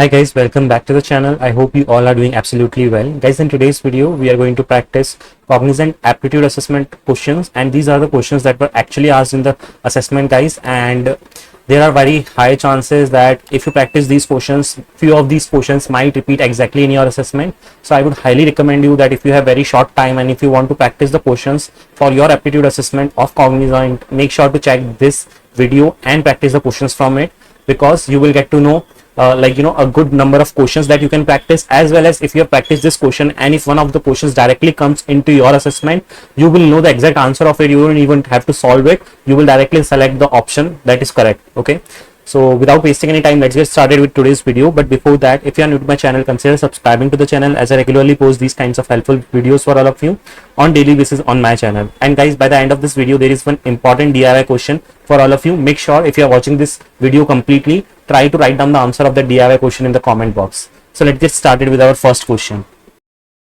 Hi guys, welcome back to the channel. I hope you all are doing absolutely well. Guys, in today's video, we are going to practice Cognizant Aptitude Assessment questions, and these are the questions that were actually asked in the assessment, guys. And there are very high chances that if you practice these questions, few of these questions might repeat exactly in your assessment. So I would highly recommend you that if you have very short time and if you want to practice the questions for your aptitude assessment of Cognizant, make sure to check this video and practice the questions from it, because you will get to know a good number of questions that you can practice, as well as if you have practiced this question and if one of the questions directly comes into your assessment, you will know the exact answer of it. You won't even have to solve it. You will directly select the option that is correct. Okay, so without wasting any time, let's get started with today's video. But before that, if you are new to my channel, consider subscribing to the channel, as I regularly post these kinds of helpful videos for all of you on daily basis on my channel. And guys, by the end of this video, there is one important DIY question for all of you. Make sure if you are watching this video completely, try to write down the answer of the DIY question in the comment box. So let's get started with our first question.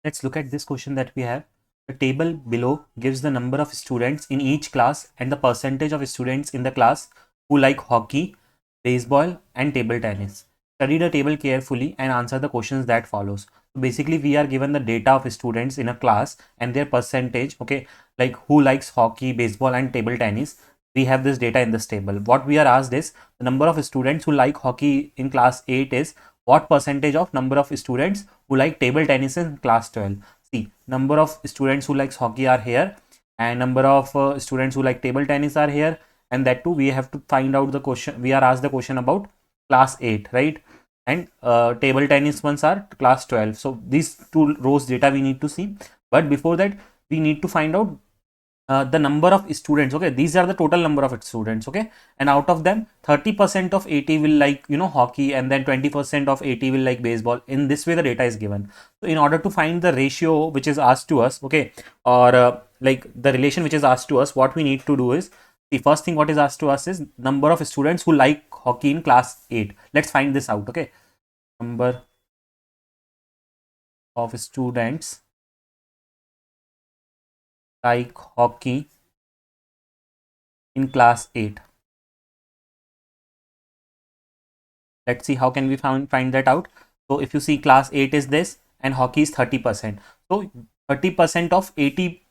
Let's look at this question that we have. The table below gives the number of students in each class and the percentage of students in the class who like hockey, baseball and table tennis. Study the table carefully and answer the questions that follows. So basically we are given the data of students in a class and their percentage, okay, like who likes hockey, baseball and table tennis. We have this data in this table. What we are asked is the number of students who like hockey in class 8 is what percentage of number of students who like table tennis in class 12. See, number of students who likes hockey are here and number of students who like table tennis are here, and that too we have to find out the question. We are asked the question about class 8, right? And table tennis ones are class 12. So these two rows data we need to see, but before that we need to find out the number of students. Okay, these are the total number of students. Okay, and out of them 30% of 80 will like hockey, and then 20% of 80 will like baseball. In this way the data is given. So in order to find the ratio which is asked to us, okay, or like the relation which is asked to us, what we need to do is, the first thing what is asked to us is number of students who like hockey in class 8. Let's find this out. Okay, number of students like hockey in class 8. Let's see how can we find that out. So if you see, class 8 is this and hockey is 30%. So 30% of 80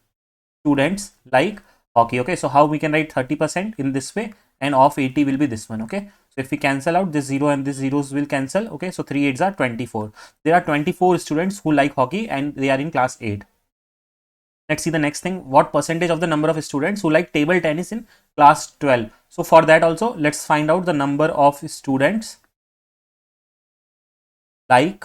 students like hockey. Okay, so how we can write 30% in this way, and of 80 will be this one. Okay, so if we cancel out this 0 and this zeros will cancel. Okay, so 3 8s are 24. There are 24 students who like hockey and they are in class 8. Let's see the next thing. What percentage of the number of students who like table tennis in class 12? So for that also, let's find out the number of students like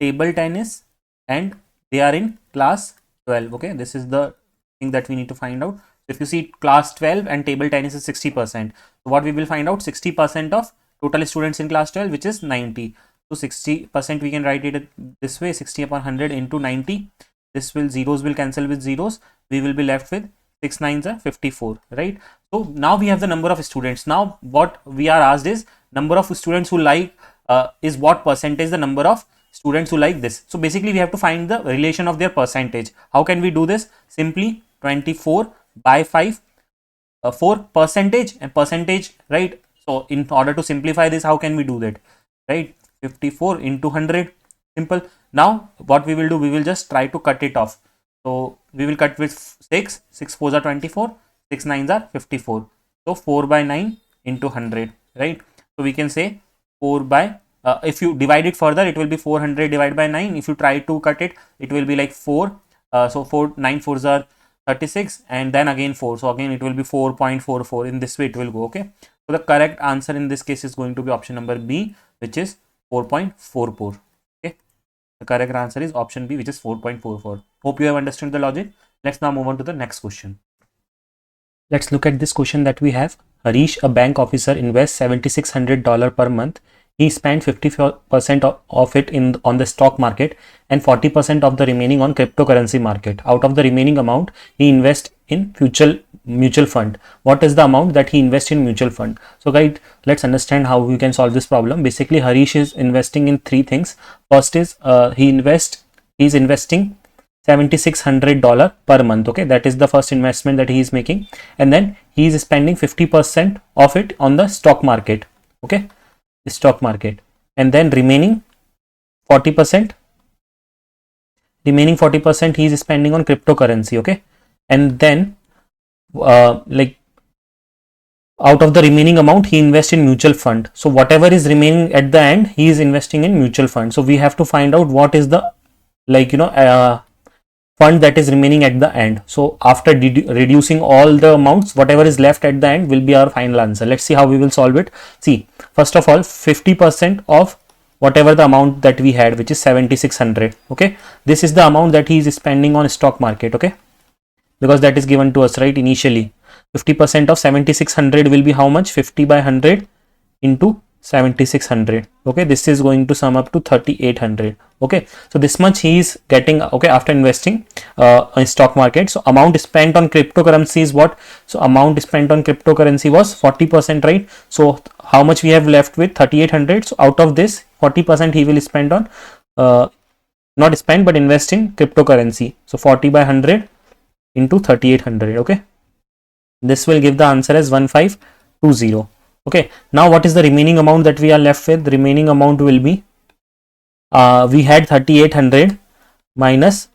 table tennis and they are in class 12. Okay, this is the thing that we need to find out. If you see, class 12 and table tennis is 60%. So what we will find out, 60% of total students in class 12, which is 90. So 60% we can write it this way, 60 upon 100 into 90. This will, zeros will cancel with zeros. We will be left with 6 9s are 54, right? So now we have the number of students. Now what we are asked is number of students who like is what percentage the number of students who like this. So basically we have to find the relation of their percentage. How can we do this? Simply 24 by 5 for percentage and percentage, right? So in order to simplify this, how can we do that, right? 54 into 100, simple. Now what we will do, we will just try to cut it off. So we will cut with 6 4s are 24, 6 9s are 54. So 4 by 9 into 100, right? So we can say 4 by if you divide it further, it will be 400 divided by 9. If you try to cut it, it will be like 4. So 4 9 4s are 36, and then again 4. So again it will be 4.44. In this way it will go. Okay, so the correct answer in this case is going to be option number B, which is 4.44. Okay, the correct answer is option B, which is 4.44. Hope you have understood the logic. Let's now move on to the next question. Let's look at this question that we have. Harish, a bank officer, invests $7,600 per month. He spent 50% of it on the stock market and 40% of the remaining on cryptocurrency market. Out of the remaining amount, he invests in mutual fund. What is the amount that he invests in mutual fund? So guys, let's understand how we can solve this problem. Basically, Harish is investing in three things. First is he's investing $7,600 per month. Okay, that is the first investment that he is making, and then he is spending 50% of it on the stock market. Okay, the stock market, and then remaining 40%, he is spending on cryptocurrency. Okay, and then like out of the remaining amount he invests in mutual fund. So whatever is remaining at the end, he is investing in mutual fund. So we have to find out what is the, like, fund that is remaining at the end. So after reducing all the amounts, whatever is left at the end will be our final answer. Let's see how we will solve it. See, first of all, 50% of whatever the amount that we had, which is 7600. Okay, this is the amount that he is spending on stock market. Okay, because that is given to us, right? Initially 50% of 7600 will be how much? 50 by 100 into 7600. Okay, this is going to sum up to 3800. Okay, so this much he is getting, okay, after investing in stock market. So amount spent on cryptocurrency is what? So amount spent on cryptocurrency was 40%, right? So how much we have left with? 3800. So out of this, 40% he will spend on not spend but invest in cryptocurrency. So 40 by 100 into 3800. Okay, this will give the answer as 1520. Okay, now what is the remaining amount that we are left with? The remaining amount will be we had 3800 minus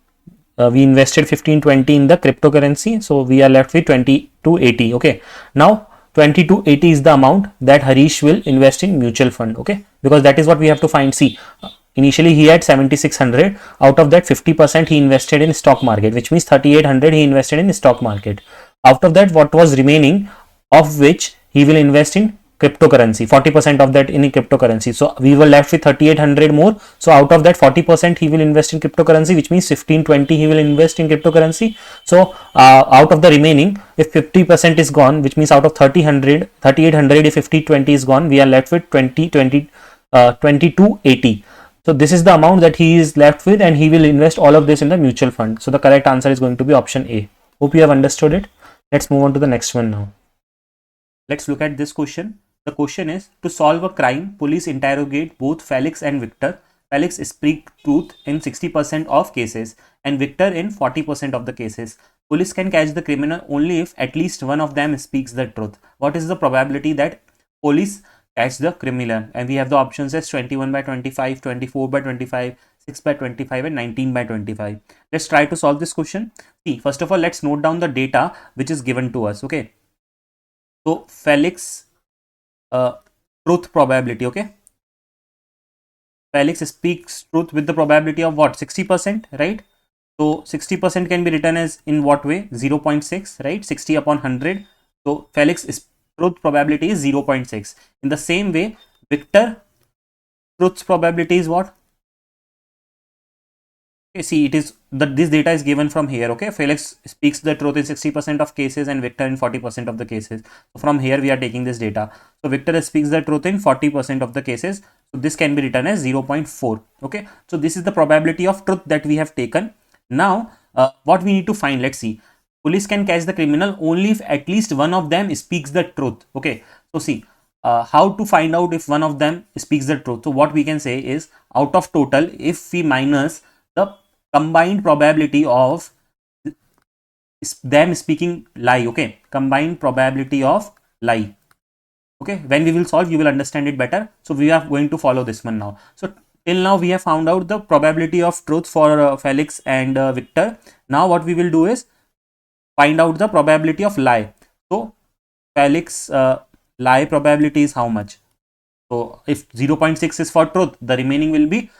we invested 1520 in the cryptocurrency, so we are left with 2280. Okay, now 2280 is the amount that Harish will invest in mutual fund. Okay, because that is what we have to find. See, initially he had 7600. Out of that, 50% he invested in stock market, which means 3800 he invested in stock market. Out of that, what was remaining, of which he will invest in cryptocurrency, 40% of that in cryptocurrency. So we were left with 3800 more. So out of that, 40% he will invest in cryptocurrency, which means 1520 he will invest in cryptocurrency. So out of the remaining, if 50% is gone, which means out of 3800, if 5020 is gone, we are left with 2280. So this is the amount that he is left with, and he will invest all of this in the mutual fund. So the correct answer is going to be option A. Hope you have understood it. Let's move on to the next one now. Let's look at this question. The question is, to solve a crime, police interrogate both Felix and Victor. Felix speaks truth in 60% of cases and Victor in 40% of the cases. Police can catch the criminal only if at least one of them speaks the truth. What is the probability that police catch the criminal? And we have the options as 21 by 25, 24 by 25, 6 by 25 and 19 by 25. Let's try to solve this question. See, first of all, let's note down the data which is given to us. Okay, so Felix truth probability. Okay, Felix speaks truth with the probability of what? 60%, right? So 60% can be written as in what way? 0.6, right? 60 upon 100. So Felix truth probability is 0.6. In the same way, Victor truth's probability is what? Okay, see, it is this data is given from here. Okay, Felix speaks the truth in 60% of cases and Victor in 40% of the cases. So from here we are taking this data. So Victor speaks the truth in 40% of the cases. So this can be written as 0.4. Okay, so this is the probability of truth that we have taken. Now what we need to find, let's see. Police can catch the criminal only if at least one of them speaks the truth. Okay, so see, how to find out if one of them speaks the truth. So what we can say is, out of total, if we minus the combined probability of them speaking lie. Okay, combined probability of lie. Okay, when we will solve, you will understand it better. So we are going to follow this one now. So till now we have found out the probability of truth for Felix and Victor. Now what we will do is find out the probability of lie. So Felix lie probability is how much? So if 0.6 is for truth, the remaining will be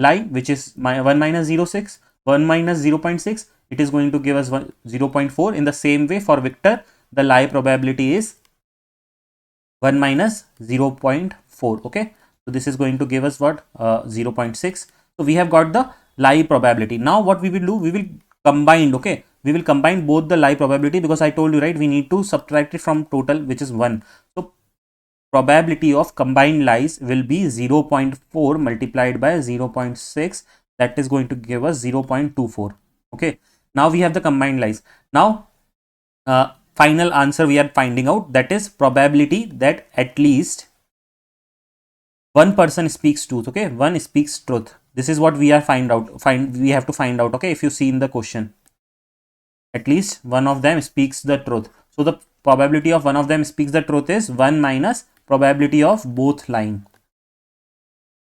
lie, which is 1 minus 0.6, 1 minus 0.6, it is going to give us 0.4. In the same way, for Victor, the lie probability is 1 minus 0.4. Okay, so this is going to give us what? 0.6. So we have got the lie probability. Now what we will do, we will combine. Okay, we will combine both the lie probability, because I told you, right, we need to subtract it from total, which is 1. So probability of combined lies will be 0.4 multiplied by 0.6. That is going to give us 0.24. Okay, now we have the combined lies. Now final answer we are finding out, that is probability that at least one person speaks truth. Okay, one speaks truth. This is what we are we have to find out. Okay, if you see in the question, at least one of them speaks the truth. So the probability of one of them speaks the truth is 1 minus probability of both lying.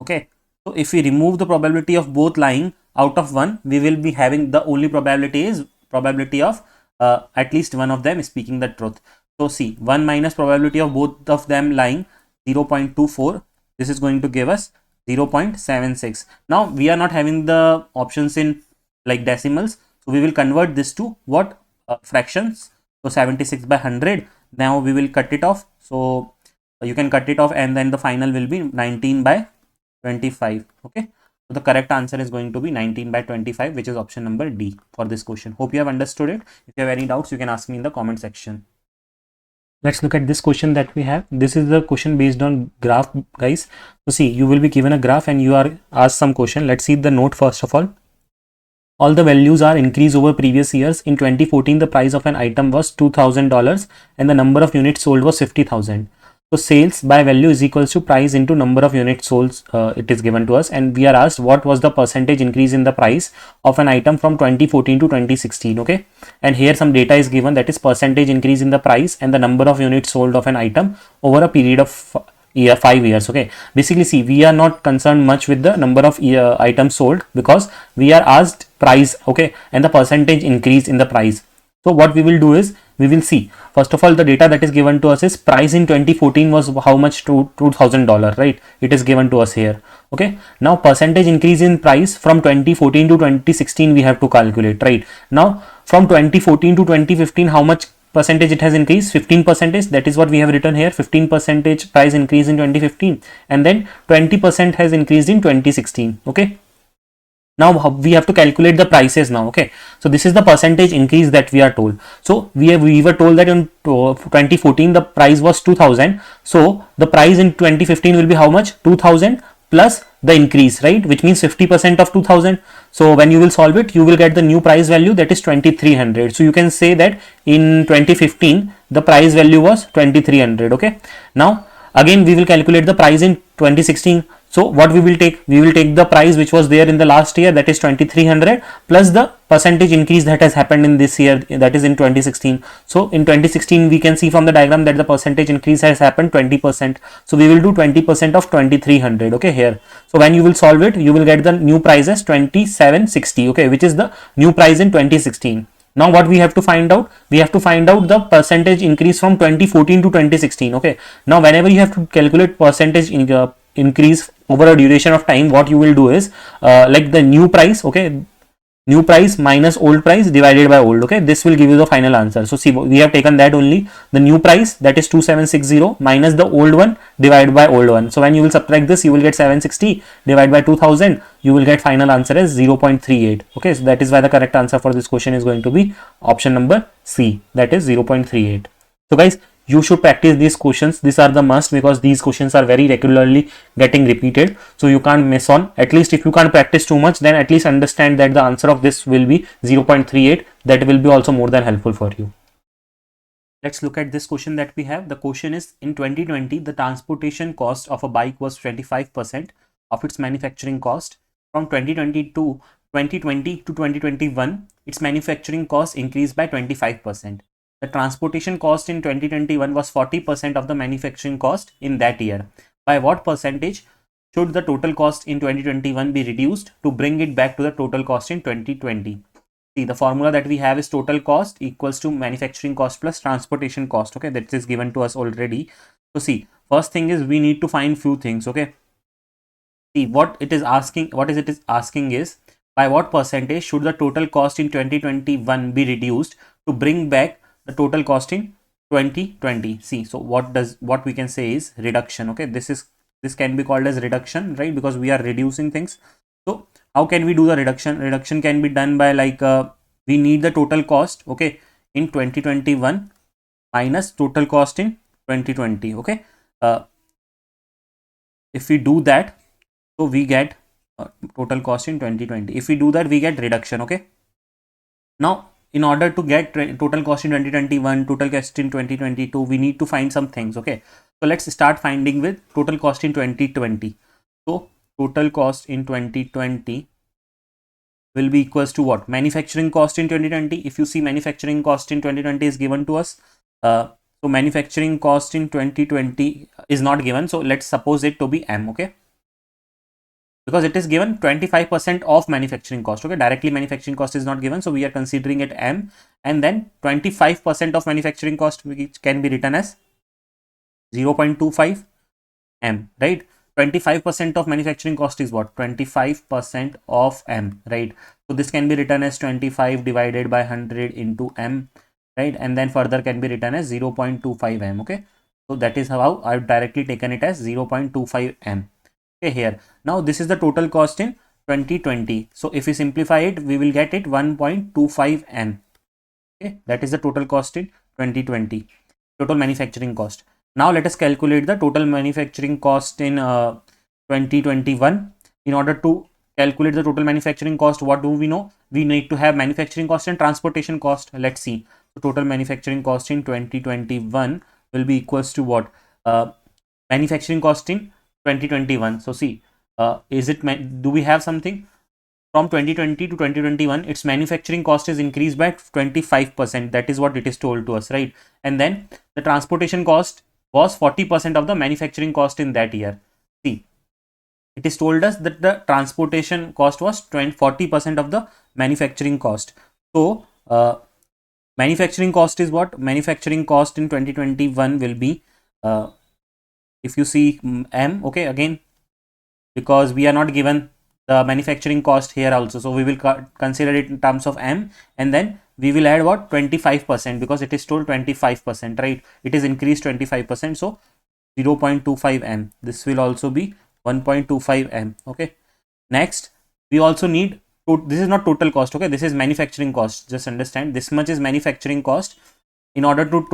Okay, so if we remove the probability of both lying out of one, we will be having the only probability is probability of at least one of them speaking the truth. So see, 1 minus probability of both of them lying 0.24. This is going to give us 0.76. Now we are not having the options in like decimals, so we will convert this to what fractions. So 76 by 100. Now we will cut it off. So you can cut it off, and then the final will be 19 by 25. Okay, so the correct answer is going to be 19 by 25, which is option number D for this question. Hope you have understood it. If you have any doubts, you can ask me in the comment section. Let's look at this question that we have. This is the question based on graph, guys. So see, you will be given a graph and you are asked some question. Let's see the note first of all. All the values are increased over previous years. In 2014, the price of an item was $2,000 and the number of units sold was 50,000. So sales by value is equals to price into number of units sold. It is given to us, and we are asked what was the percentage increase in the price of an item from 2014 to 2016. Okay, and here some data is given, that is percentage increase in the price and the number of units sold of an item over a period of 5 years. Okay, basically see, we are not concerned much with the number of items sold because we are asked price. Okay, and the percentage increase in the price. So what we will do is, we will see first of all the data that is given to us is price in 2014 was how much, to $2,000, right? It is given to us here. Okay, now percentage increase in price from 2014 to 2016 we have to calculate, right? Now from 2014 to 2015, how much percentage it has increased? 15%. That is what we have written here. 15% price increase in 2015, and then 20% has increased in 2016. Okay, now we have to calculate the prices now. Okay, so this is the percentage increase that we are told. So we were told that in 2014 the price was 2000. So the price in 2015 will be how much? 2000 plus the increase, right? Which means 50% of 2000. So when you will solve it, you will get the new price value, that is 2300. So you can say that in 2015 the price value was 2300. Okay, now again we will calculate the price in 2016. So what we will take? We will take the price which was there in the last year, that is 2300, plus the percentage increase that has happened in this year, that is in 2016. So in 2016 we can see from the diagram that the percentage increase has happened 20%. So we will do 20% of 2300. Okay, here. So when you will solve it, you will get the new price as 2760. Okay, which is the new price in 2016. Now what we have to find out? We have to find out the percentage increase from 2014 to 2016. Okay, now whenever you have to calculate percentage increase over a duration of time, what you will do is like the new price. Okay, new price minus old price divided by old. Okay, this will give you the final answer. So see, we have taken that only, the new price, that is 2760, minus the old one divided by old one. So when you will subtract this, you will get 760 divided by 2000. You will get final answer as 0.38. Okay, so that is why the correct answer for this question is going to be option number C, that is 0.38. So guys, you should practice these questions. These are the must, because these questions are very regularly getting repeated, so you can't miss on. At least if you can't practice too much, then at least understand that the answer of this will be 0.38. That will be also more than helpful for you. Let's look at this question that we have. The question is, in 2020 the transportation cost of a bike was 25% of its manufacturing cost. From 2020 to 2021, its manufacturing cost increased by 25%. The transportation cost in 2021 was 40% of the manufacturing cost in that year. By what percentage should the total cost in 2021 be reduced to bring it back to the total cost in 2020? See, the formula that we have is total cost equals to manufacturing cost plus transportation cost. Okay, that is given to us already. So see, first thing is we need to find few things. Okay, see what it is asking. What is it is asking is, by what percentage should the total cost in 2021 be reduced to bring back the total cost in 2020? See, so what we can say is reduction. Okay, this can be called as reduction, right? Because we are reducing things. So how can we do the reduction? Reduction can be done by like we need the total cost, okay, in 2021 minus total cost in 2020. Okay, if we do that, so we get total cost in 2020. If we do that, we get reduction. Okay, now in order to get total cost in 2021, total cost in 2022, we need to find some things. Okay, so let's start finding with total cost in 2020. So total cost in 2020 will be equals to what? Manufacturing cost in 2020. If you see, manufacturing cost in 2020 is given to us. So manufacturing cost in 2020 is not given, so let's suppose it to be M. Okay, because it is given 25% of manufacturing cost. Okay, directly manufacturing cost is not given, so we are considering it M, and then 25% of manufacturing cost, which can be written as 0.25 M, right? 25% of manufacturing cost is what? 25% of M, right? So this can be written as 25 divided by 100 into M, right? And then further can be written as 0.25 M. Okay, so that is how I've directly taken it as 0.25 M. Okay, here now this is the total cost in 2020. So if we simplify it, we will get it 1.25 M. Okay, that is the total cost in 2020, total manufacturing cost. Now let us calculate the total manufacturing cost in 2021. In order to calculate the total manufacturing cost, what do we know? We need to have manufacturing cost and transportation cost. Let's see. So total manufacturing cost in 2021 will be equals to what? Manufacturing cost in 2021. So see, do we have something? From 2020 to 2021, its manufacturing cost is increased by 25%. That is what it is told to us, right? And then the transportation cost was 40% of the manufacturing cost in that year. See, it is told us that the transportation cost was 40% of the manufacturing cost. So manufacturing cost is what? Manufacturing cost in 2021 will be, if you see M, okay, again, because we are not given the manufacturing cost here also, so we will consider it in terms of M, and then we will add what? 25%, because it is told 25%, right? It is increased 25%, so 0.25 M. This will also be 1.25 M. Okay, next we also need this is not total cost, okay, this is manufacturing cost. Just understand, this much is manufacturing cost. In order to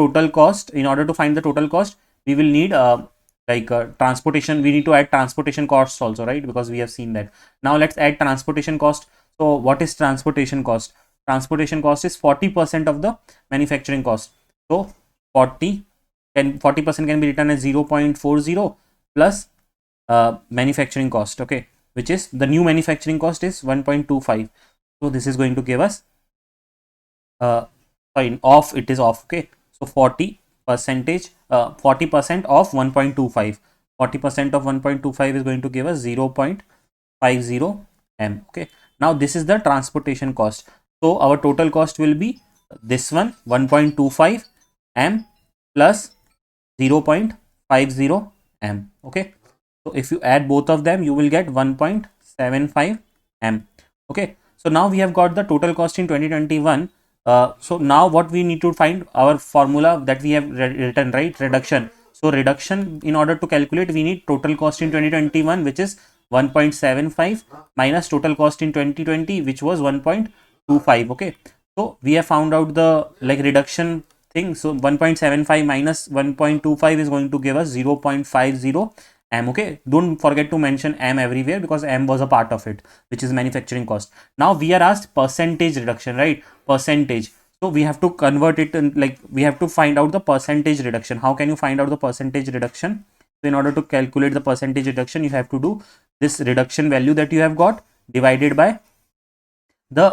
find the total cost, we will need transportation. We need to add transportation costs also, right? Because we have seen that. Now let's add transportation cost. So what is transportation cost? Transportation cost is 40% of the manufacturing cost. So 40% can be written as 0.40 plus manufacturing cost, okay, which is the new manufacturing cost is 1.25. So this is going to give us it is off, okay. So 40% of 1.25, 40% of 1.25 is going to give us 0.50 M. Okay, now this is the transportation cost. So our total cost will be this one, 1.25 M plus 0.50 M. Okay, so if you add both of them, you will get 1.75 M. Okay, so now we have got the total cost in 2021. So now what we need to find, our formula that we have written, right? Reduction. So reduction, in order to calculate, we need total cost in 2021, which is 1.75 minus total cost in 2020, which was 1.25. Okay, so we have found out the reduction thing. So 1.75 minus 1.25 is going to give us 0.50 M. Okay, don't forget to mention M everywhere, because M was a part of it, which is manufacturing cost. Now we are asked percentage reduction, right? Percentage. So we have to convert it, and we have to find out the percentage reduction. How can you find out the percentage reduction? So in order to calculate the percentage reduction, you have to do this reduction value that you have got divided by the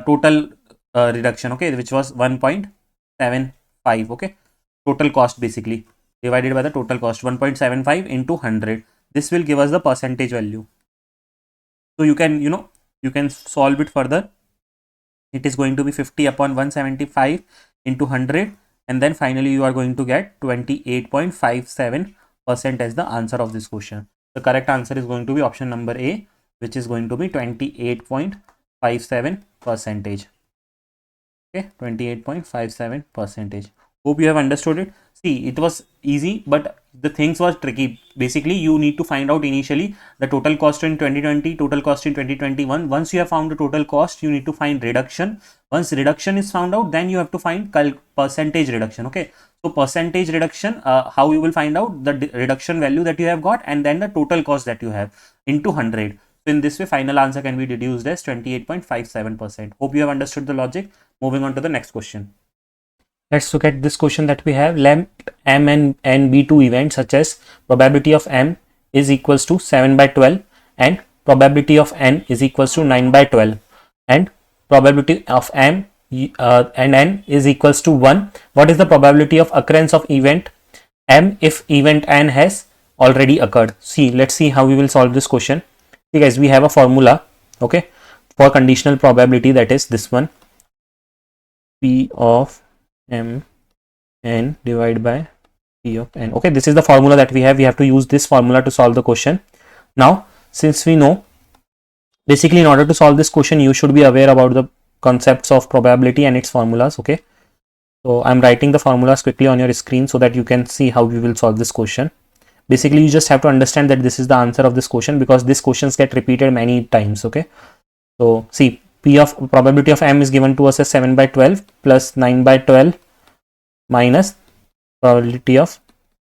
total reduction, okay, which was 1.75. okay, total cost basically divided by the total cost, 1.75 into 100. This will give us the percentage value. So you can you can solve it further. It is going to be 50 upon 175 into 100, and then finally you are going to get 28.57% as the answer of this question. The correct answer is going to be option number A, which is going to be 28.57%. Okay, 28.57%. Hope you have understood it. See, it was easy, but the things were tricky. Basically, you need to find out initially the total cost in 2020, total cost in 2021. Once you have found the total cost, you need to find reduction. Once reduction is found out, then you have to find percentage reduction. Okay, so percentage reduction, how you will find out the reduction value that you have got, and then the total cost that you have into 100. So in this way, final answer can be deduced as 28.57%. Hope you have understood the logic. Moving on to the next question. Let's look at this question that we have. Let M and N be two events such as probability of M is equals to 7 by 12 and probability of N is equals to 9 by 12, and probability of M and N is equals to 1. What is the probability of occurrence of event M if event N has already occurred? See, let's see how we will solve this question. See guys, we have a formula, okay, for conditional probability, that is this one, P of M n divided by P of n. Okay, this is the formula that we have. We have to use this formula to solve the question. Now, since we know, basically in order to solve this question, you should be aware about the concepts of probability and its formulas. Okay, so I'm writing the formulas quickly on your screen so that you can see how we will solve this question. Basically, you just have to understand that this is the answer of this question because these questions get repeated many times. Okay, so see, P of probability of M is given to us as 7 by 12 plus 9 by 12 minus probability of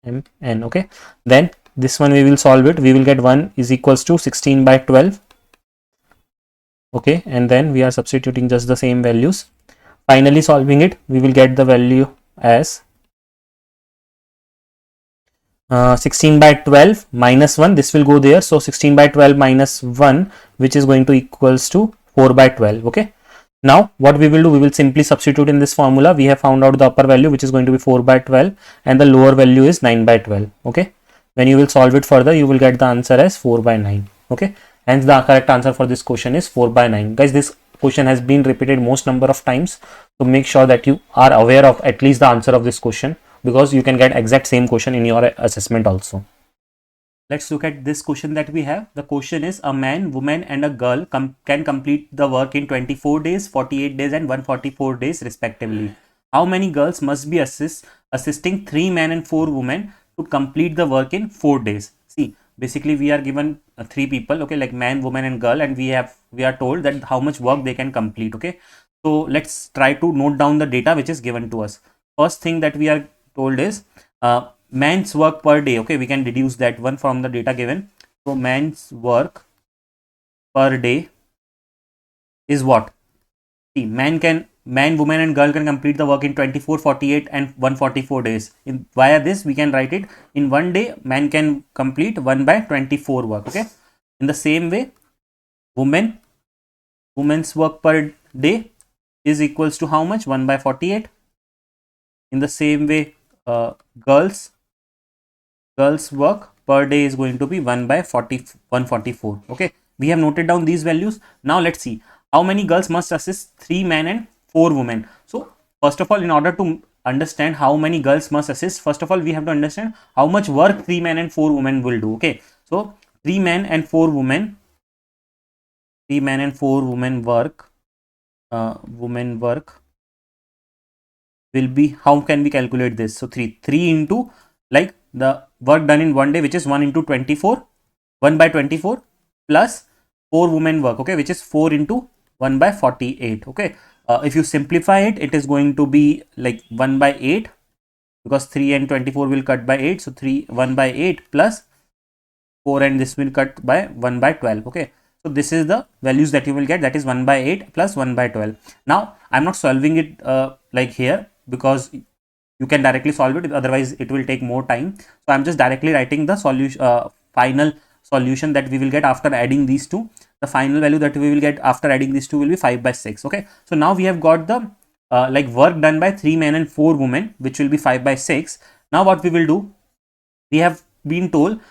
M n. Okay, then this one we will solve it. We will get 1 is equals to 16 by 12. Okay, and then we are substituting just the same values. Finally solving it, we will get the value as 16 by 12 minus 1. This will go there, so 16 by 12 minus 1, which is going to equals to 4 by 12. Okay, now what we will do, we will simply substitute in this formula. We have found out the upper value, which is going to be 4 by 12, and the lower value is 9 by 12. Okay, when you will solve it further, you will get the answer as 4 by 9. Okay, hence the correct answer for this question is 4 by 9. Guys, this question has been repeated most number of times, so make sure that you are aware of at least the answer of this question, because you can get exact same question in your assessment also. Let's look at this question that we have. The question is, a man, woman and a girl can complete the work in 24 days, 48 days and 144 days respectively. How many girls must be assisting 3 men and 4 women to complete the work in 4 days? See, basically we are given 3 people, okay, like man, woman and girl, and we are told that how much work they can complete. Okay, so let's try to note down the data which is given to us. First thing that we are told is man's work per day. Okay, we can deduce that one from the data given. So man's work per day is what? See, man, woman and girl can complete the work in 24, 48 and 144 days. Via this we can write it in one day man can complete 1 by 24 work. Okay, in the same way, woman's work per day is equals to how much? 1 by 48. In the same way, girls work per day is going to be 1 by 144. Okay, we have noted down these values. Now let's see how many girls must assist 3 men and 4 women. So first of all, in order to understand how many girls must assist, first of all we have to understand how much work 3 men and 4 women will do. Okay, so 3 men and 4 women work will be, how can we calculate this? So 3 into, like, the work done in one day, which is 1 into 24, 1 by 24 plus 4 women work, okay, which is 4 into 1 by 48. Okay, if you simplify it, it is going to be like 1 by 8, because 3 and 24 will cut by 8, so 1 by 8 plus 4 and this will cut by 1 by 12. Okay, so this is the values that you will get, that is 1 by 8 plus 1 by 12. Now I'm not solving it like here, because you can directly solve it, otherwise it will take more time. So I'm just directly writing the solution, final solution that we will get after adding these two. The final value that we will get after adding these two will be 5 by 6. Okay, so now we have got the like work done by 3 men and 4 women, which will be 5 by 6. Now what we will do, we have been told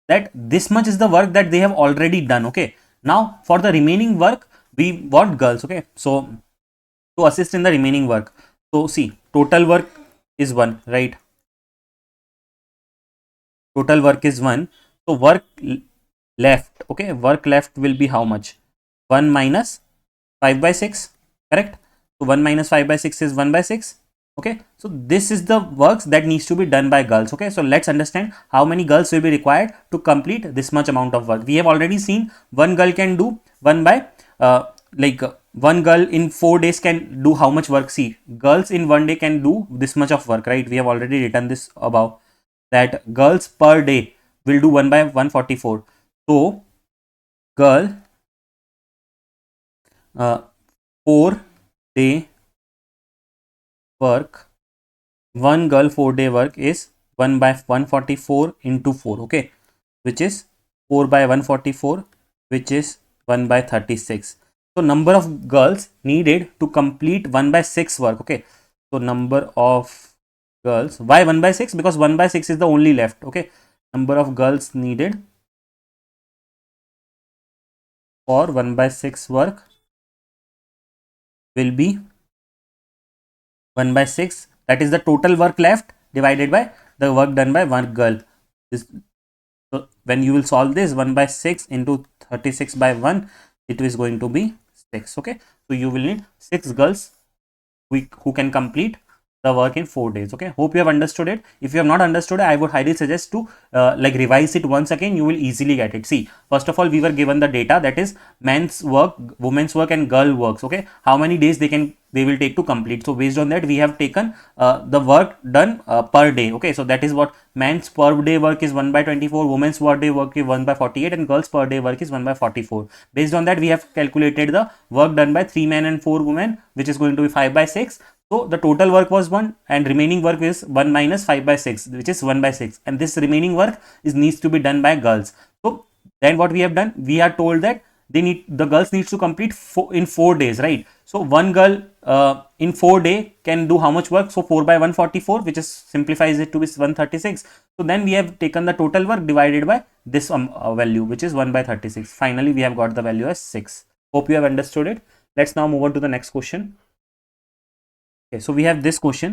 that this much is the work that they have already done. Okay, now for the remaining work we want girls. Okay, so to assist in the remaining work, so see, total work is 1, right? Total work is 1. So work left, okay, work left will be how much? 1 minus 5 by 6, correct? So 1 minus 5 by 6 is 1 by 6. Okay, so this is the works that needs to be done by girls. Okay, so let's understand how many girls will be required to complete this much amount of work. We have already seen one girl can do 1 by one girl in 4 days can do how much work? See, girls in 1 day can do this much of work, right? We have already written this above, that girls per day will do 1 by 144. So girl 4 day work, one girl 4 day work is 1 by 144 into 4. Okay, which is 4 by 144, which is 1 by 36. So number of girls needed to complete 1 by 6 work. Okay, so number of girls, why 1 by 6? Because 1 by 6 is the only left. Okay, number of girls needed for 1/6 work will be 1/6, that is the total work left divided by the work done by one girl. So when you will solve this, 1/6 into 36/1, it is going to be 6. Okay, so you will need 6 girls who can complete the work in 4 days. Okay, hope you have understood it. If you have not understood it, I would highly suggest to like revise it once again. You will easily get it. See, first of all, we were given the data, that is men's work, women's work and girl works. Okay, how many days they will take to complete. So based on that, we have taken the work done per day. Okay, so that is what men's per day work is 1/24, women's per day work is 1/48, and girls per day work is 1/44. Based on that, we have calculated the work done by 3 men and 4 women, which is going to be 5/6. So the total work was 1 and remaining work is 1 minus 5/6, which is 1/6, and this remaining work needs to be done by girls. So then what we have done, we are told that the girls needs to complete in 4 days, right? So one girl in 4 days can do how much work? So 4/144, which is simplifies it to be 136. So then we have taken the total work divided by this value, which is 1/36. Finally, we have got the value as 6. Hope you have understood it. Let's now move on to the next question. Okay, so we have this question.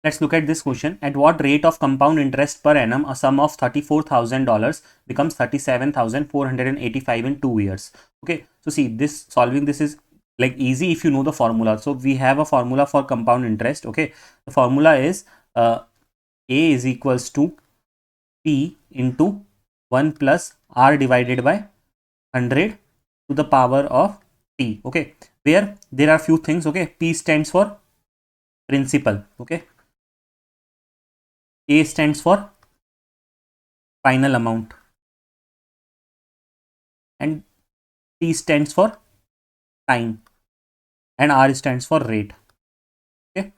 Let's look at this question. At what rate of compound interest per annum a sum of $34,000 becomes $37,485 in 2 years? Okay, so see, this solving this is like easy if you know the formula. So we have a formula for compound interest. Okay, the formula is A is equals to P into 1 plus R divided by 100 to the power of T. Okay, where there are few things. Okay, P stands for principal. Okay, A stands for final amount, and T stands for time, and R stands for rate. Okay,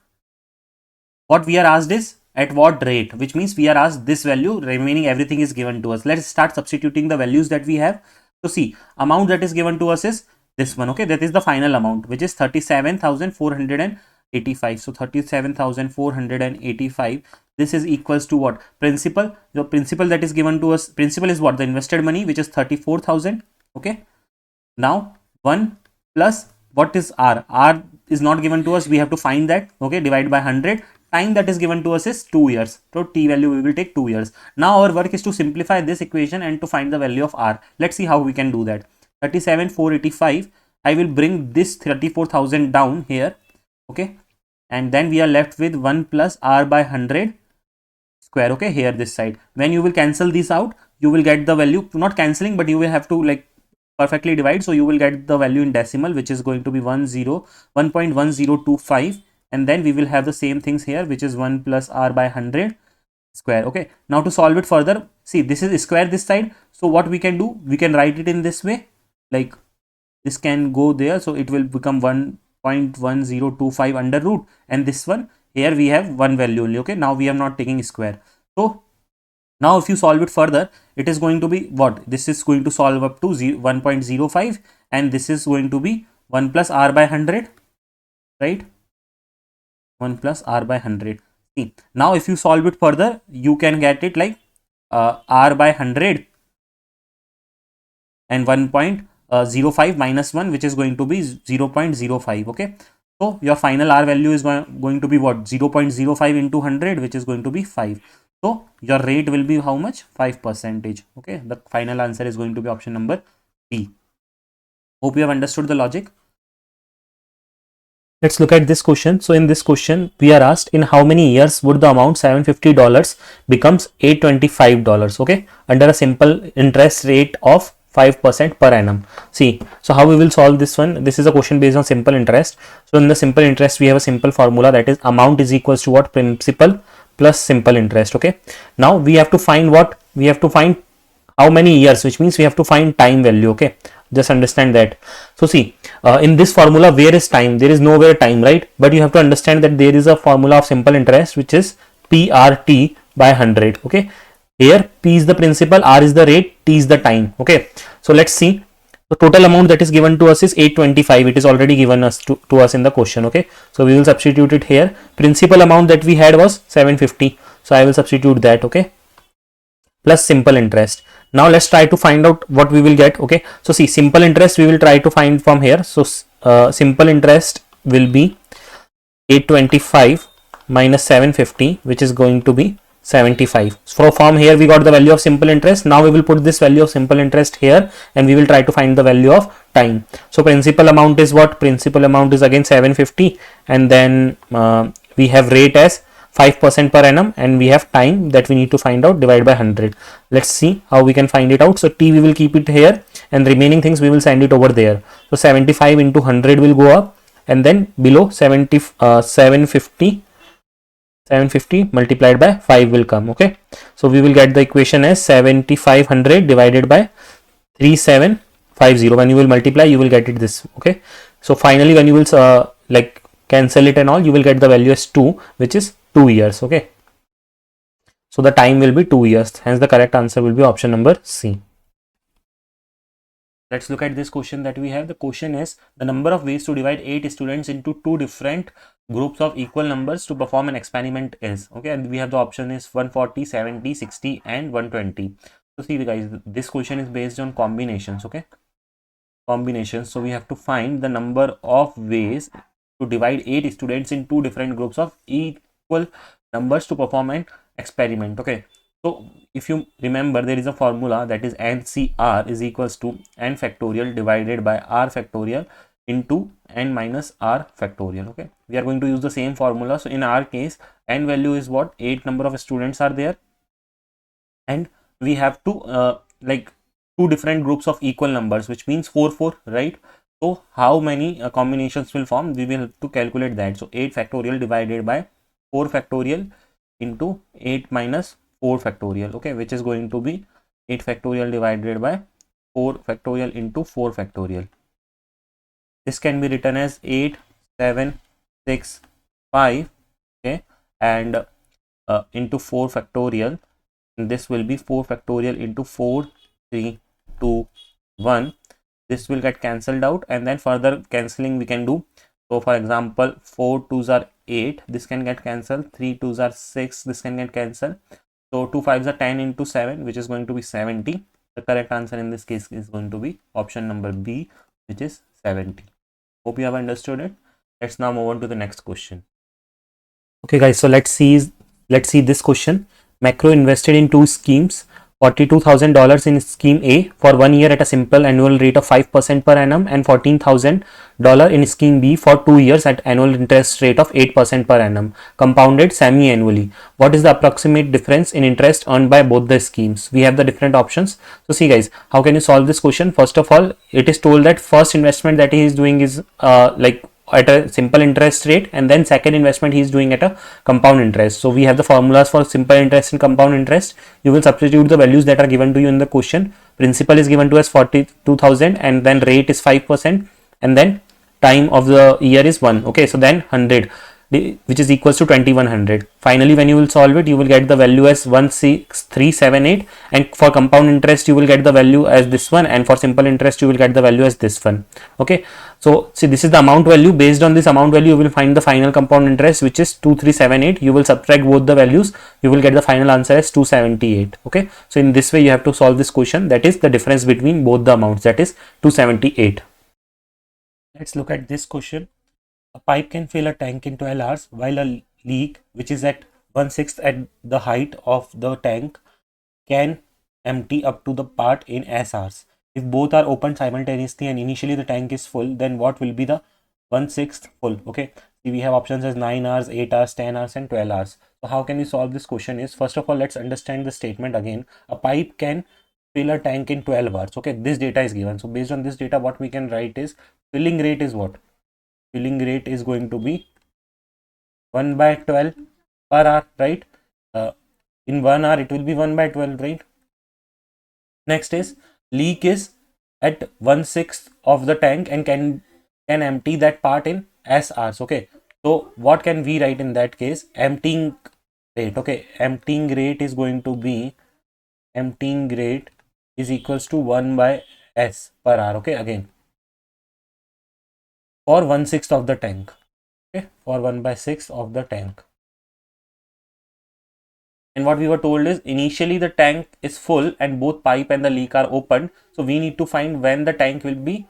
what we are asked is at what rate, which means we are asked this value, remaining everything is given to us. Let's start substituting the values that we have. So see, amount that is given to us is this one. Okay, that is the final amount, which is 37,485. So 37,485, this is equals to what? Principal. The principal that is given to us, principal is what? The invested money, which is 34,000. Okay, now 1 plus what is R? R is not given to us, we have to find that. Okay, divide by 100. Time that is given to us is 2 years. So T value we will take 2 years. Now our work is to simplify this equation and to find the value of R. Let's see how we can do that. 37,485. I will bring this 34,000 down here. Okay, and then we are left with 1 plus R by 100 square. Okay, here this side. When you will cancel this out, you will get the value, not cancelling, but you will have to like perfectly divide. So you will get the value in decimal, which is going to be 1.1025, and then we will have the same things here, which is 1 plus R by 100 square. Okay, now to solve it further, see, this is square this side. So what we can do, we can write it in this way, like this can go there, so it will become 1.1025 under root, and this one here we have one value only. Okay, now we are not taking square. So now if you solve it further, it is going to be what? This is going to solve up to 1.05, and this is going to be 1 plus R by 100, right? 1 plus R by 100. See, now if you solve it further, you can get it like R by 100 and 1.05 minus 1, which is going to be 0.05. Okay, so your final R value is going to be what? 0.05 into 100, which is going to be 5. So your rate will be how much? 5%. Okay, the final answer is going to be option number B. Hope you have understood the logic. Let's look at this question. So in this question, we are asked in how many years would the amount $750 becomes $825, okay, under a simple interest rate of 5% per annum. See, so how we will solve this one? This is a question based on simple interest. So in the simple interest, we have a simple formula, that is amount is equals to what? Principal plus simple interest. Okay, now we have to find what? We have to find how many years, which means we have to find time value. Okay, just understand that. So see, in this formula, where is time? There is nowhere time, right? But you have to understand that there is a formula of simple interest, which is PRT by 100. Okay, here P is the principal, R is the rate, T is the time. Okay, so let's see. The total amount that is given to us is 825. It is already given us to us in the question. Okay, so we will substitute it here. Principal amount that we had was 750, so I will substitute that. Okay, plus simple interest. Now let's try to find out what we will get. Okay, so see, simple interest we will try to find from here. So simple interest will be 825 minus 750, which is going to be 75. So from here we got the value of simple interest. Now we will put this value of simple interest here and we will try to find the value of time. So principal amount is what? Principal amount is again 750, and then we have rate as 5% per annum, and we have time that we need to find out, divided by 100. Let's see how we can find it out. So t we will keep it here and remaining things we will send it over there. So 75 into 100 will go up, and then below 750 multiplied by 5 will come. Okay, so we will get the equation as 7500 divided by 3750. When you will multiply, you will get it this. Okay, so finally when you will like cancel it and all, you will get the value as 2, which is 2 years. Okay, so the time will be 2 years, hence the correct answer will be option number C. Let's look at this question that we have. The question is the number of ways to divide 8 students into 2 different groups of equal numbers to perform an experiment is. Okay, and we have the option is 140, 70, 60 and 120. So see guys, this question is based on combinations. Okay, combinations. So we have to find the number of ways to divide 8 students in 2 different groups of equal numbers to perform an experiment. Okay, so if you remember, there is a formula that is NCR is equals to n factorial divided by r factorial into n minus r factorial. Okay, we are going to use the same formula. So in our case, n value is what? 8 number of students are there, and we have to like 2 different groups of equal numbers, which means 4 4, right? So how many combinations will form? We will have to calculate that. So 8 factorial divided by 4 factorial into 8 minus 4 factorial. Okay, which is going to be 8 factorial divided by 4 factorial into 4 factorial. This can be written as 8 7 6 5. Okay, and into 4 factorial, and this will be 4 factorial into 4 3 2 1. This will get cancelled out, and then further cancelling we can do. So for example, 4 2s are 8, this can get cancelled. 3 2s are 6, this can get cancelled. So 2 5s are 10 into 7, which is going to be 70. The correct answer in this case is going to be option number B, which is 70. Hope you have understood it. Let's now move on to the next question. Okay guys, so let's see this question. Macro invested in 2 schemes, $42,000 in scheme A for 1 year at a simple annual rate of 5% per annum, and $14,000 in scheme B for 2 years at annual interest rate of 8% per annum, compounded semi-annually. What is the approximate difference in interest earned by both the schemes? We have the different options. So see guys, how can you solve this question? First of all, it is told that first investment that he is doing is like at a simple interest rate, and then second investment he is doing at a compound interest. So we have the formulas for simple interest and compound interest. You will substitute the values that are given to you in the question. Principal is given to us 42,000, and then rate is 5%, and then time of the year is 1. Okay, so then 100, which is equals to 2100. Finally, when you will solve it, you will get the value as 16378, and for compound interest you will get the value as this one, and for simple interest you will get the value as this one. Okay, so see, this is the amount value. Based on this amount value, you will find the final compound interest, which is 2378. You will subtract both the values, you will get the final answer as 278. Okay, so in this way you have to solve this question, that is the difference between both the amounts, that is 278. Let's look at this question. A pipe can fill a tank in 12 hours, while a leak, which is at 1/6 at the height of the tank, can empty up to the part in S hours. If both are open simultaneously and initially the tank is full, then what will be the 1/6 full? Okay, we have options as 9 hours, 8 hours, 10 hours and 12 hours. So how can we solve this question is, first of all, let's understand the statement again. A pipe can fill a tank in 12 hours. Okay, this data is given. So based on this data, what we can write is filling rate is what? Filling rate is going to be 1 by 12 per hour, right? In 1 hour it will be 1 by 12, right? Next is leak is at 1/6 of the tank and can empty that part in S hours. Okay, so what can we write in that case? Emptying rate. Okay, emptying rate is going to be, emptying rate is equals to 1 by S per hour. Okay, again for 1/6 of the tank. Okay, for 1/6 of the tank. And what we were told is initially the tank is full and both pipe and the leak are open. So we need to find when the tank will be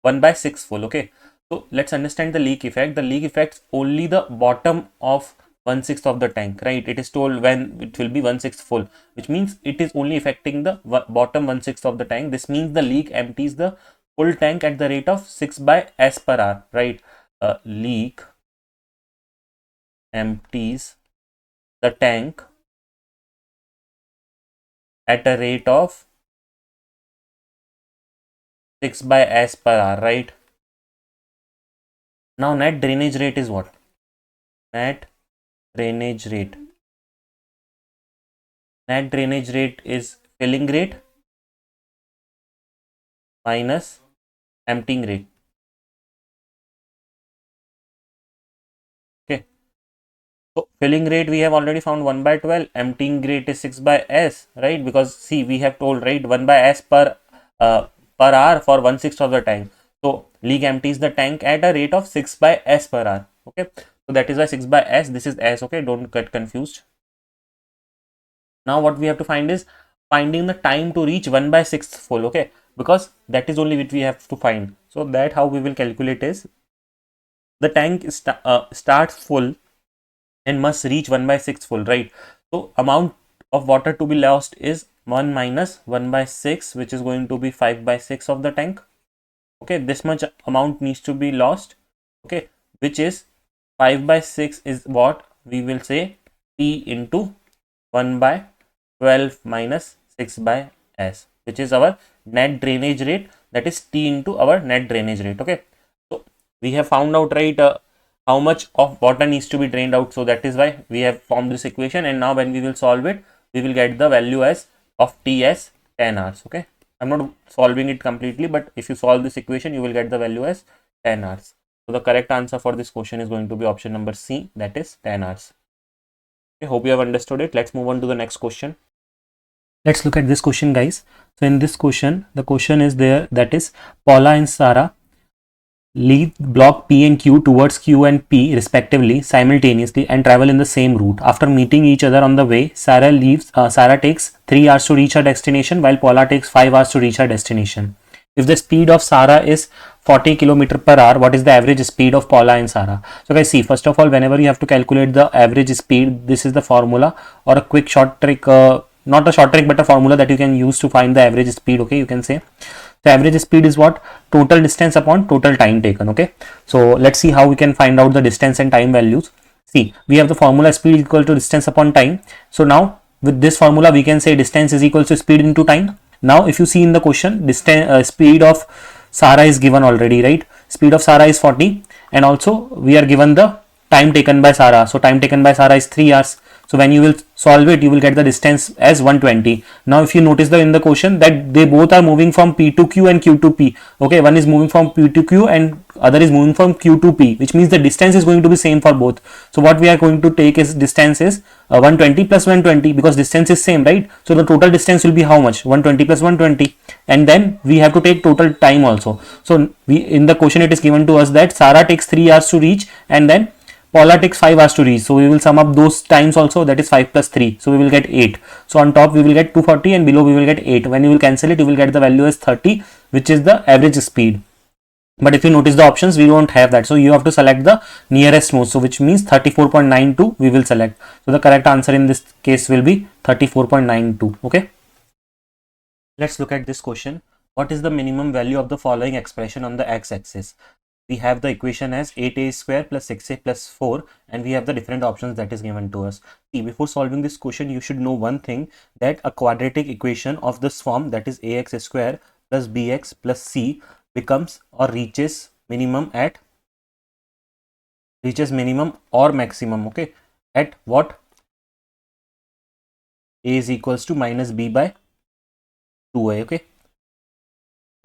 1/6 full. Okay. So let's understand the leak effect. The leak affects only the bottom of 1/6 of the tank, right? It is told when it will be 1/6 full, which means it is only affecting the bottom 1/6 of the tank. This means the leak empties the full tank at the rate of 6/s per hour, right? Leak empties the tank at a rate of 6/s per hour, right? Now net drainage rate is what? Net drainage rate. Net drainage rate is filling rate minus emptying rate. Okay. So filling rate we have already found 1/12. Emptying rate is 6/s, right? Because see, we have told, right, 1/s per hour for 1/6 of the tank. So leak empties the tank at a rate of 6/s per hour. Okay. So that is why 6/s. This is s. Okay. Don't get confused. Now what we have to find is finding the time to reach 1/6 full. Okay. Because that is only which we have to find. So that how we will calculate is the tank starts full and must reach 1/6 full, right? So amount of water to be lost is 1 minus 1/6, which is going to be 5/6 of the tank. Okay, this much amount needs to be lost. Okay, which is 5/6 is what we will say T into 1/12 minus 6/s, which is our net drainage rate. That is T into our net drainage rate. Okay, so we have found out, right, how much of water needs to be drained out. So that is why we have formed this equation, and now when we will solve it, we will get the value as of T as 10 hours. Okay, I'm not solving it completely, but if you solve this equation, you will get the value as 10 hours. So the correct answer for this question is going to be option number C, that is 10 hours. Okay, hope you have understood it. Let's move on to the next question. Let's look at this question, guys. So in this question, the question is there, that is Paula and Sarah leave block P and Q towards Q and P respectively simultaneously and travel in the same route. After meeting each other on the way, Sarah takes 3 hours to reach her destination while Paula takes 5 hours to reach her destination. If the speed of Sarah is 40 km per hour, what is the average speed of Paula and Sarah? So guys, see, first of all, whenever you have to calculate the average speed, this is the formula or a quick short trick, not a short trick but a formula that you can use to find the average speed. Okay, you can say the average speed is what? Total distance upon total time taken. Okay, so let's see how we can find out the distance and time values. See, we have the formula speed equal to distance upon time. So now with this formula we can say distance is equal to speed into time. Now if you see in the question, distance speed of Sarah is given already, right? Speed of Sarah is 40, and also we are given the time taken by Sarah. So time taken by Sarah is 3 hours. So when you will solve it, you will get the distance as 120. Now if you notice in the question that they both are moving from P to Q and Q to P. Okay, one is moving from P to Q and other is moving from Q to P, which means the distance is going to be same for both. So what we are going to take is distance is 120 plus 120, because distance is same, right? So the total distance will be how much? 120 plus 120, and then we have to take total time also. So we, in the question it is given to us that Sarah takes 3 hours to reach and then Paula takes 5 hours to reach. So we will sum up those times also, that is 5 plus 3. So we will get 8. So on top we will get 240 and below we will get 8. When you will cancel it, you will get the value as 30, which is the average speed. But if you notice the options, we don't have that. So you have to select the nearest most. So which means 34.92 we will select. So the correct answer in this case will be 34.92. Okay. Let's look at this question. What is the minimum value of the following expression on the x-axis? We have the equation as 8a square plus 6a plus 4, and we have the different options that is given to us. See, before solving this question, you should know one thing, that a quadratic equation of this form, that is ax square plus bx plus c, becomes or reaches minimum or maximum. Okay, at what? A is equals to minus b by 2a. Okay,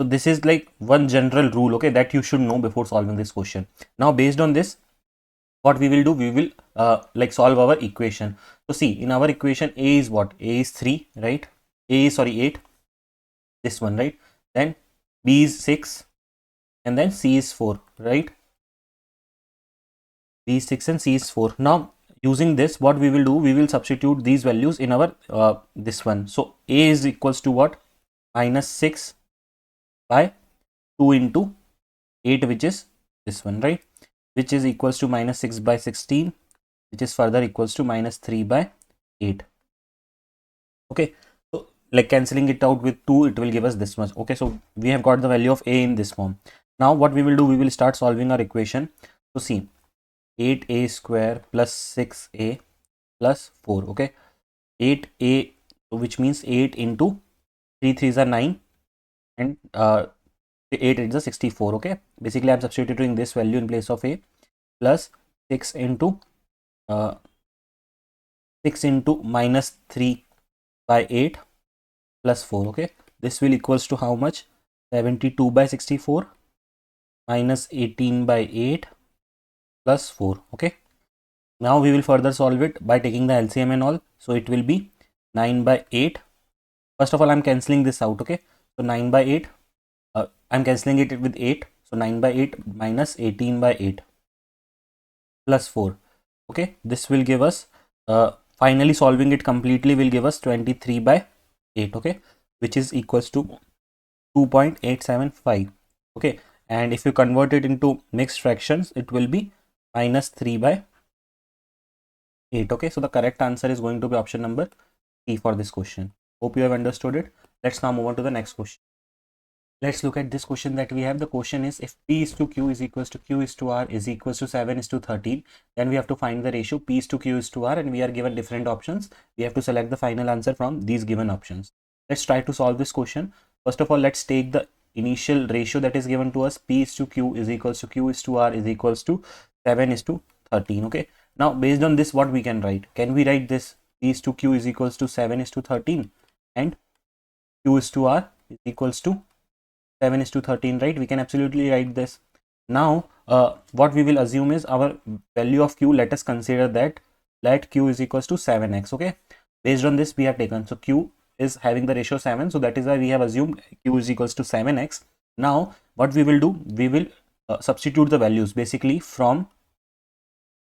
so this is like one general rule, okay, that you should know before solving this question. Now based on this, what we will do, we will like solve our equation. So see, in our equation, a is what? A is 3, right? A is, sorry, 8, this one, right? Then b is 6, and then c is 4, right? B is 6 and c is 4. Now using this, what we will do, we will substitute these values in our this one. So a is equals to what? Minus 6 by 2 into 8, which is this one, right? Which is equals to minus 6 by 16, which is further equals to minus 3 by 8. Okay, so like cancelling it out with 2, it will give us this much. Okay, so we have got the value of a in this form. Now what we will do, we will start solving our equation. So see, 8a square plus 6a plus 4. Okay, 8a, which means 8 into 3 3s are 9, and 8 is 64. Okay, basically I'm substituting this value in place of a, plus 6 into uh, 6 into minus 3 by 8 plus 4. Okay, this will equals to how much? 72 by 64 minus 18 by 8 plus 4. Okay, now we will further solve it by taking the LCM and all. So it will be 9 by 8. First of all, I'm cancelling this out. Okay, so 9 by 8, I'm cancelling it with 8. So 9 by 8 minus 18 by 8 plus 4. Okay, this will give us, finally solving it completely will give us 23 by 8. Okay, which is equals to 2.875. Okay, and if you convert it into mixed fractions, it will be minus 3 by 8. Okay, so the correct answer is going to be option number C for this question. Hope you have understood it. Let's now move on to the next question. Let's look at this question that we have. The question is, if P is to Q is equals to Q is to R is equals to 7 is to 13, then we have to find the ratio P is to Q is to R, and we are given different options. We have to select the final answer from these given options. Let's try to solve this question. First of all, let's take the initial ratio that is given to us. P is to Q is equals to Q is to R is equals to 7 is to 13. Okay, now based on this, what we can write? Can we write this? P is to Q is equals to 7 is to 13 and Q is to R is equals to 7 is to 13, right? We can absolutely write this. Now what we will assume is our value of Q, let us consider that let Q is equals to 7x. Okay, based on this we have taken, so Q is having the ratio 7, so that is why we have assumed Q is equals to 7x. Now what we will do, we will substitute the values basically from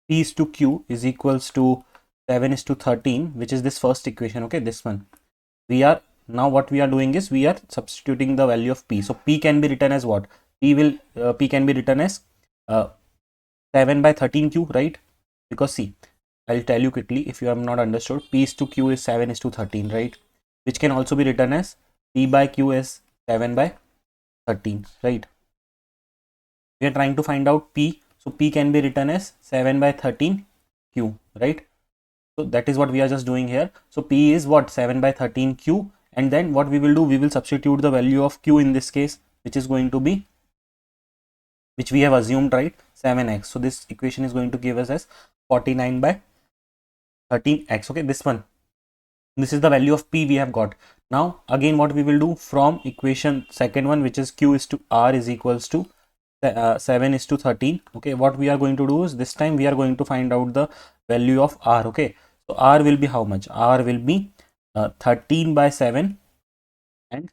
P is to Q is equals to 7 is to 13, which is this first equation. Okay, this one. We are now, what we are doing is we are substituting the value of P. So P can be written as what? P can be written as 7 by 13 Q, right? Because see, I'll tell you quickly if you have not understood. P is to Q is 7 is to 13, right? Which can also be written as P by Q is 7 by 13, right? We are trying to find out P. So P can be written as 7 by 13 Q, right? So that is what we are just doing here. So P is what? 7 by 13 Q. And then what we will do, we will substitute the value of Q in this case, which is going to be, which we have assumed, right, 7x. So this equation is going to give us as 49 by 13x. Okay, this one, this is the value of P we have got. Now again, what we will do from equation second one, which is Q is to R is equals to 7 is to 13. Okay, what we are going to do is this time we are going to find out the value of R. Okay, so R will be how much? R will be 13 by 7 and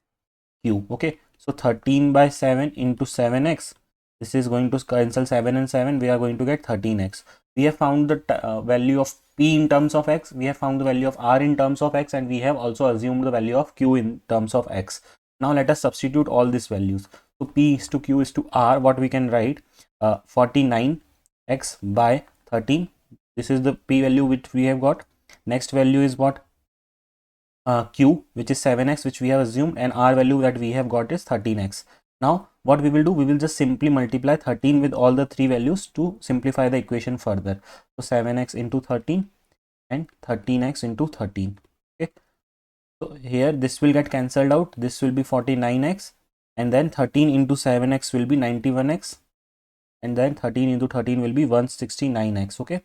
Q. Okay, so 13 by 7 into 7x, this is going to cancel 7 and 7, we are going to get 13x. We have found the value of P in terms of x, we have found the value of R in terms of x, and we have also assumed the value of Q in terms of x. Now let us substitute all these values. So P is to Q is to R, what we can write? 49x by 13. This is the P value which we have got. Next value is what? Q, which is 7x, which we have assumed, and R value that we have got is 13x. Now what we will do, we will just simply multiply 13 with all the three values to simplify the equation further. So 7x into 13 and 13x into 13. Okay, so here this will get cancelled out, this will be 49x, and then 13 into 7x will be 91x, and then 13 into 13 will be 169x. Okay,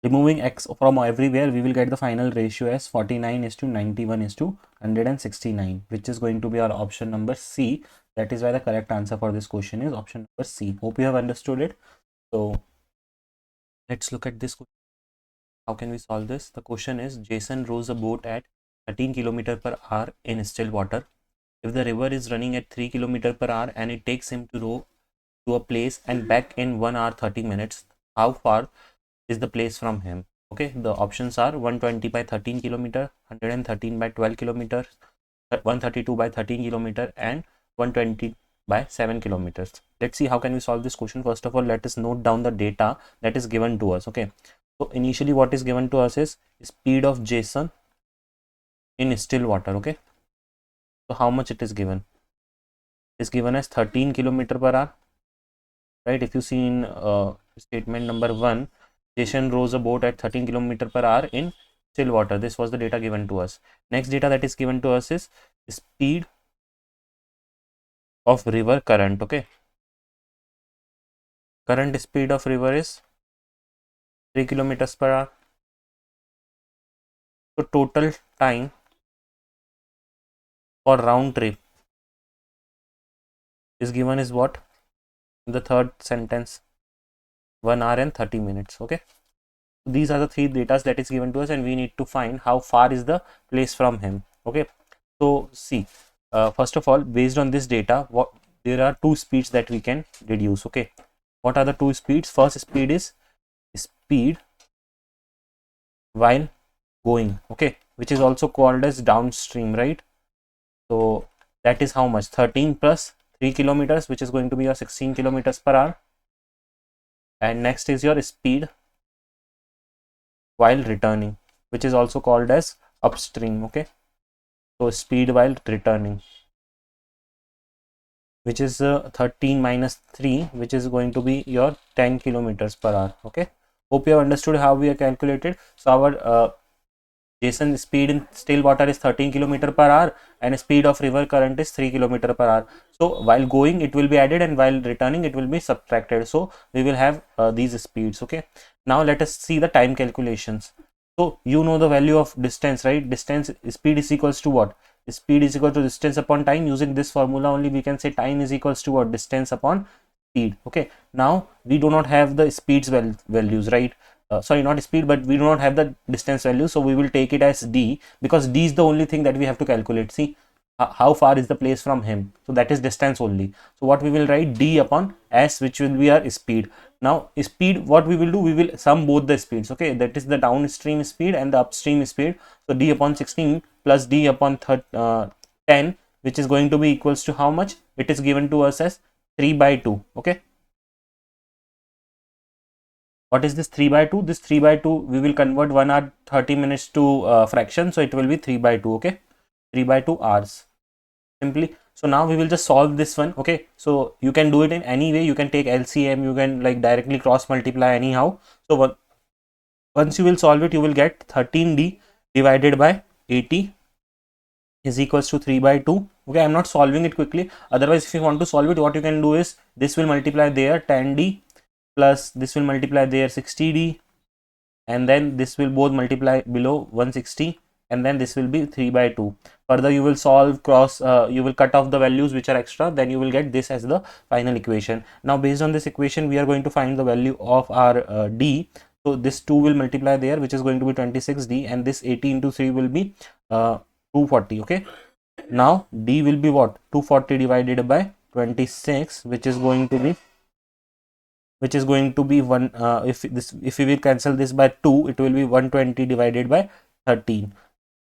removing x from everywhere, we will get the final ratio as 49 is to 91 is to 169, which is going to be our option number C. That is why the correct answer for this question is option number C. Hope you have understood it. So let's look at this question. How can we solve this? The question is, Jason rows a boat at 13 km/h in still water. If the river is running at 3 km/h and it takes him to row to a place and back in 1 hour 30 minutes, how far is the place from him? Okay, the options are 120 by 13 kilometer, 113 by 12 kilometers, 132 by 13 kilometer, and 120 by 7 kilometers. Let's see how can we solve this question. First of all, let us note down the data that is given to us. Okay, so initially what is given to us is speed of Jason in still water. Okay, so how much it is given? It is given as 13 kilometer per hour, right? If you see in statement number 1, Jason rows a boat at 13 kilometer per hour in still water. This was the data given to us. Next data that is given to us is speed of river current. Okay, current speed of river is 3 kilometers per hour. So total time for round trip is given is what? In the third sentence, 1 hour and 30 minutes. Okay, these are the three data that is given to us, and we need to find how far is the place from him. Okay, so see, first of all, based on this data, there are two speeds that we can deduce. Okay, what are the two speeds? First speed is speed while going, okay, which is also called as downstream, right? So that is how much? 13 plus 3 kilometers, which is going to be your 16 kilometers per hour. And next is your speed while returning, which is also called as upstream. Okay, so speed while returning, which is 13 minus 3, which is going to be your 10 kilometers per hour. Okay, hope you have understood how we are calculated. So our Jason speed in still water is 13 kilometer per hour, and speed of river current is 3 kilometer per hour. So while going it will be added, and while returning it will be subtracted. So we will have these speeds. Okay, now let us see the time calculations. So you know the value of distance, right? Distance, speed is equals to what? Speed is equal to distance upon time. Using this formula only we can say time is equals to what? Distance upon speed. Okay, now we do not have the speeds values, right? Sorry, not speed, but we do not have the distance value, so we will take it as d, because d is the only thing that we have to calculate. See, how far is the place from him, so that is distance only. So what we will write, d upon s, which will be our speed. Now speed, what we will do, we will sum both the speeds. Okay, that is the downstream speed and the upstream speed. So d upon 16 plus d upon 10, which is going to be equals to how much? It is given to us as 3 by 2. Okay, what is this 3 by 2? This 3 by 2, we will convert 1 hour 30 minutes to fraction, so it will be 3 by 2. Okay, 3 by 2 hours simply. So now we will just solve this one. Okay, so you can do it in any way. You can take LCM, you can like directly cross multiply anyhow. So once you will solve it, you will get 13d divided by 80 is equals to 3 by 2. Okay, I'm not solving it quickly. Otherwise, if you want to solve it, what you can do is this will multiply there 10d, plus this will multiply there 60d, and then this will both multiply below 160, and then this will be 3 by 2. Further you will solve cross, you will cut off the values which are extra, then you will get this as the final equation. Now based on this equation, we are going to find the value of our d. So this 2 will multiply there, which is going to be 26d, and this 80 into 3 will be 240. Okay, now d will be what? 240 divided by 26, which is going to be one, if we will cancel this by 2, it will be 120 divided by 13.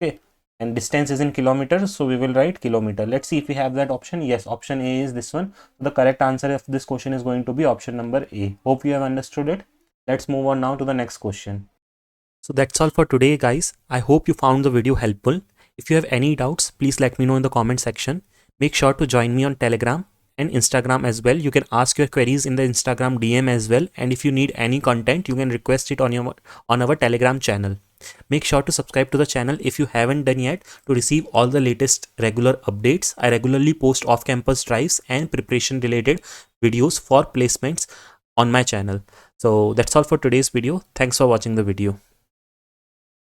Okay, and distance is in kilometers, so we will write kilometer. Let's see if we have that option. Yes, option A is this one. The correct answer of this question is going to be option number A. Hope you have understood it. Let's move on now to the next question. So that's all for today, guys. I hope you found the video helpful. If you have any doubts, please let me know in the comment section. Make sure to join me on Telegram and Instagram as well. You can ask your queries in the Instagram DM as well, and if you need any content, you can request it on our Telegram channel. Make sure to subscribe to the channel if you haven't done yet, to receive all the latest regular updates. I regularly post off-campus drives and preparation related videos for placements on my channel. So that's all for today's video. Thanks for watching the video.